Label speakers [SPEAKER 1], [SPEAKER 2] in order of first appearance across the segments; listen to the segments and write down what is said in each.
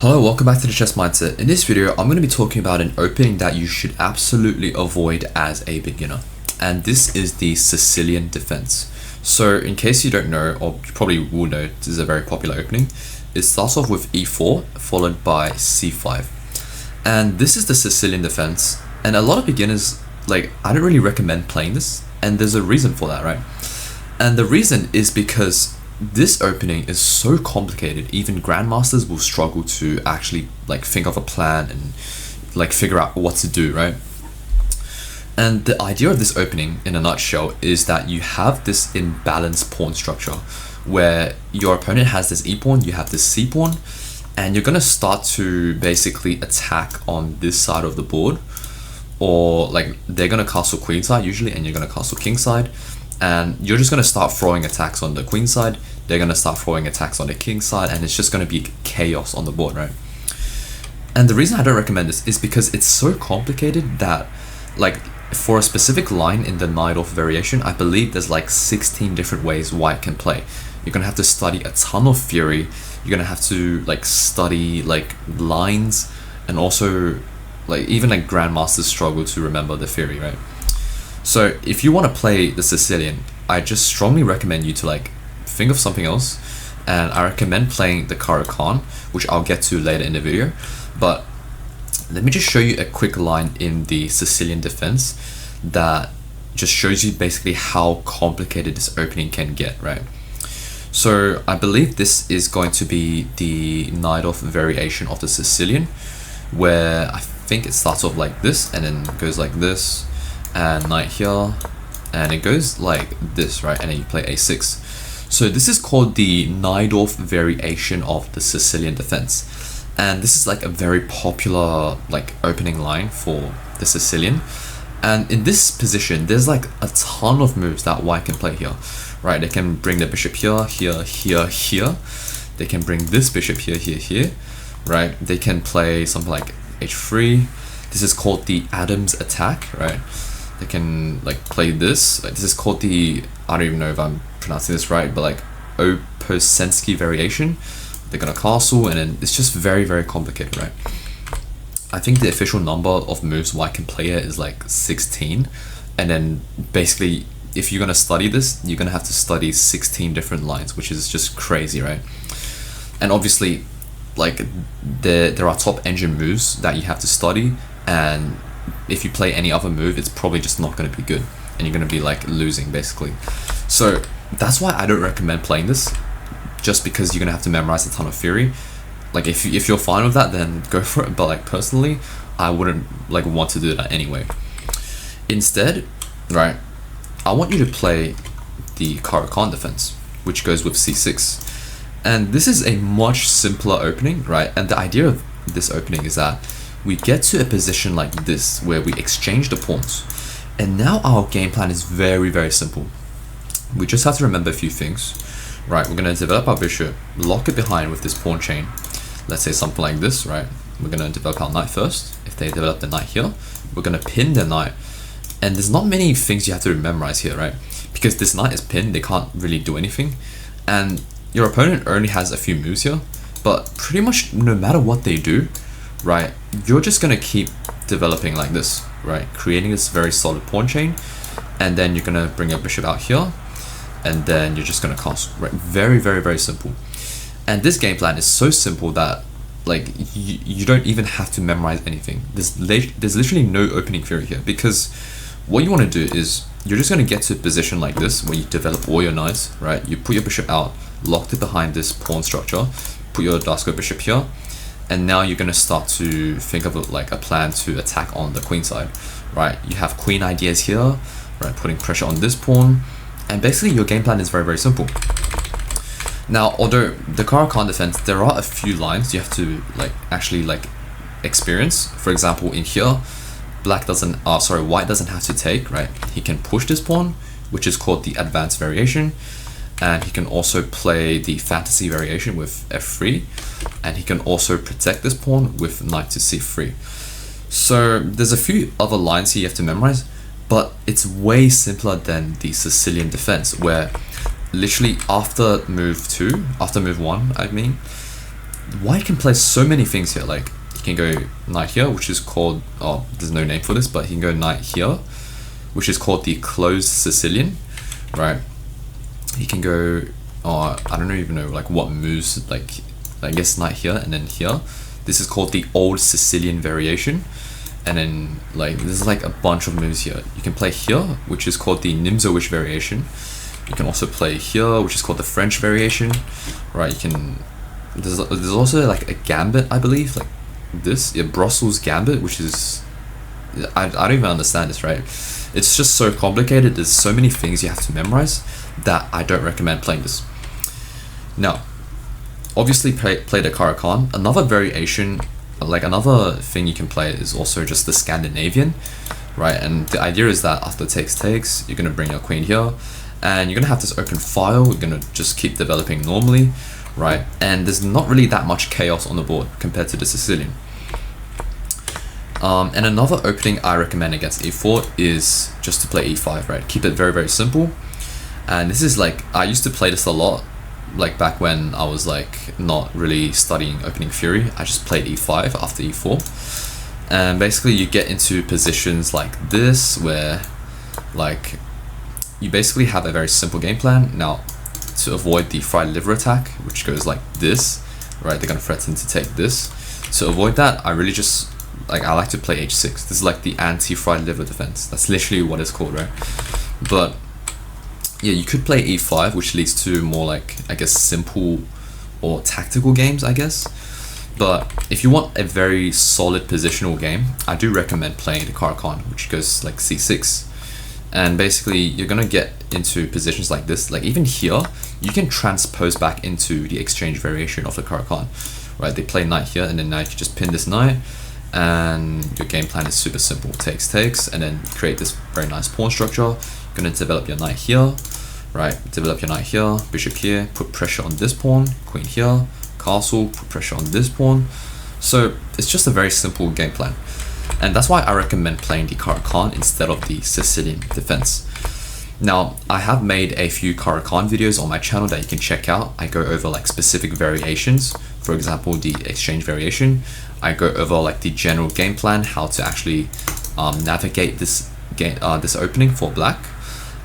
[SPEAKER 1] Hello, welcome back to the Chess Mindset. In this video, I'm going to be talking about an opening that you should absolutely avoid as a beginner. And this is the Sicilian defense. So in case you don't know, or you probably will know, this is a very popular opening. It starts off with e4, followed by c5. And this is the Sicilian defense. And a lot of beginners, I don't really recommend playing this. And there's a reason for that, right? And the reason is because this opening is so complicated, even grandmasters will struggle to actually think of a plan and figure out what to do, right? And the idea of this opening in a nutshell is that you have this imbalanced pawn structure where your opponent has this e pawn, you have this c pawn, and you're going to start to basically attack on this side of the board, or they're going to castle queen side usually, and you're going to castle king side. And you're just going to start throwing attacks on the queen side, they're going to start throwing attacks on the king side, and it's just going to be chaos on the board, right? And the reason I don't recommend this is because it's so complicated that, for a specific line in the Knight-off variation, I believe there's 16 different ways white can play. You're going to have to study a ton of theory, you're going to have to study lines, and also even grandmasters struggle to remember the theory, right? So if you want to play the Sicilian, I just strongly recommend you to think of something else, and I recommend playing the Caro-Kann, which I'll get to later in the video. But let me just show you a quick line in the Sicilian defense that just shows you basically how complicated this opening can get, right? So I believe this is going to be the Knight-off variation of the Sicilian, where I think it starts off like this and then goes like this, and knight here, and it goes like this, right? And then you play a6. So this is called the Knight-off variation of the Sicilian defense, and this is a very popular opening line for the Sicilian. And in this position, there's a ton of moves that white can play here, right? They can bring the bishop here, here, here, here. They can bring this bishop here, here, here, right? They can play something like h3. This is called the Adams attack, right? They can play this. This is called the, I don't even know if I'm pronouncing this right, but Opocensky variation. They're gonna castle, and then it's just very, very complicated, right? I think the official number of moves white can play here is 16, and then basically if you're gonna study this, you're gonna have to study 16 different lines, which is just crazy, right? And obviously there are top engine moves that you have to study, and if you play any other move, it's probably just not going to be good, and you're going to be losing basically. So that's why I don't recommend playing this, just because you're going to have to memorize a ton of theory. If you're fine with that, then go for it, but personally, I wouldn't want to do that anyway. Instead, right, I want you to play the Caro-Kann defense, which goes with c6. And this is a much simpler opening, right? And the idea of this opening is that we get to a position like this where we exchange the pawns, and now our game plan is very, very simple. We just have to remember a few things, right? We're going to develop our bishop, lock it behind with this pawn chain. Let's say something like this, right? We're going to develop our knight first. If they develop the knight here, we're going to pin the knight, and there's not many things you have to memorize here, right? Because this knight is pinned, they can't really do anything, and your opponent only has a few moves here, but pretty much no matter what they do, right, you're just gonna keep developing like this, right, creating this very solid pawn chain, and then you're gonna bring your bishop out here, and then you're just gonna castle, right? Very, very, very simple. And this game plan is so simple that you don't even have to memorize anything. There's literally no opening theory here, because what you want to do is you're just going to get to a position like this where you develop all your knights, right? You put your bishop out, locked it behind this pawn structure, put your Dasko bishop here, and now you're going to start to think of a plan to attack on the queen side, right? You have queen ideas here, right? Putting pressure on this pawn, and basically your game plan is very, very simple. Now, although the Caro-Kann defense, there are a few lines you have to actually experience. For example, in here, white doesn't have to take, right? He can push this pawn, which is called the advanced variation, and he can also play the fantasy variation with f3, and he can also protect this pawn with knight to c3. So there's a few other lines here you have to memorize, but it's way simpler than the Sicilian defense, where literally after move 1, I mean, white can play so many things here. Like he can go knight here, which is called, oh, there's no name for this, but he can go knight here, which is called the closed Sicilian, right? He can go, I don't even know like what moves, like I guess knight here and then here. This is called the old Sicilian variation. And then like there's like a bunch of moves here. You can play here, which is called the Nimzowish variation. You can also play here, which is called the French variation, right? You can, there's also like a gambit, I believe, like this, yeah, Brussels gambit, which is, I don't even understand this, right? It's just so complicated. There's so many things you have to memorize that I don't recommend playing this. Now, obviously play the Caro-Kann. Another variation, like another thing you can play is also just the Scandinavian, right? And the idea is that after takes, you're gonna bring your queen here, and you're gonna have this open file. You're gonna just keep developing normally, right? And there's not really that much chaos on the board compared to the Sicilian. And another opening I recommend against e4 is just to play e5, right? Keep it very, very simple. And this is like, I used to play this a lot, like back when I was like not really studying opening theory. I just played e5 after e4. And basically you get into positions like this where like you basically have a very simple game plan. Now, to avoid the fried liver attack, which goes like this, right? They're gonna threaten to take this. To avoid that, I really just, like, I like to play h6. This is like the anti-fried liver defense. That's literally what it's called, right? But yeah, you could play e5, which leads to more like, I guess, simple or tactical games, I guess. But if you want a very solid positional game, I do recommend playing the Caro-Kann, which goes like c6. And basically, you're gonna get into positions like this. Like even here, you can transpose back into the exchange variation of the Caro-Kann, right? They play knight here, and then now you can just pin this knight, and your game plan is super simple. Takes, and then create this very nice pawn structure. You're gonna develop your knight here, right? Develop your knight here, bishop here, put pressure on this pawn, queen here, castle, put pressure on this pawn. So it's just a very simple game plan. And that's why I recommend playing the Caro-Kann instead of the Sicilian defense. Now, I have made a few Caro-Kann videos on my channel that you can check out. I go over like specific variations. For example, the exchange variation. I go over like the general game plan, how to actually navigate this game, this opening for black.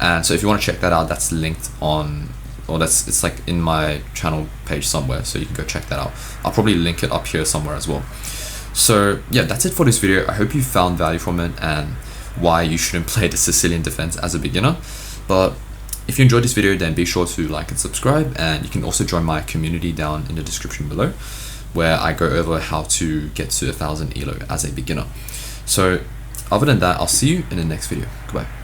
[SPEAKER 1] And so if you want to check that out, that's linked on, or it's like in my channel page somewhere, so you can go check that out. I'll probably link it up here somewhere as well. So yeah, that's it for this video. I hope you found value from it and why you shouldn't play the Sicilian defense as a beginner. But if you enjoyed this video, then be sure to like and subscribe, and you can also join my community down in the description below, where I go over how to get to 1000 Elo as a beginner. So other than that, I'll see you in the next video. Goodbye.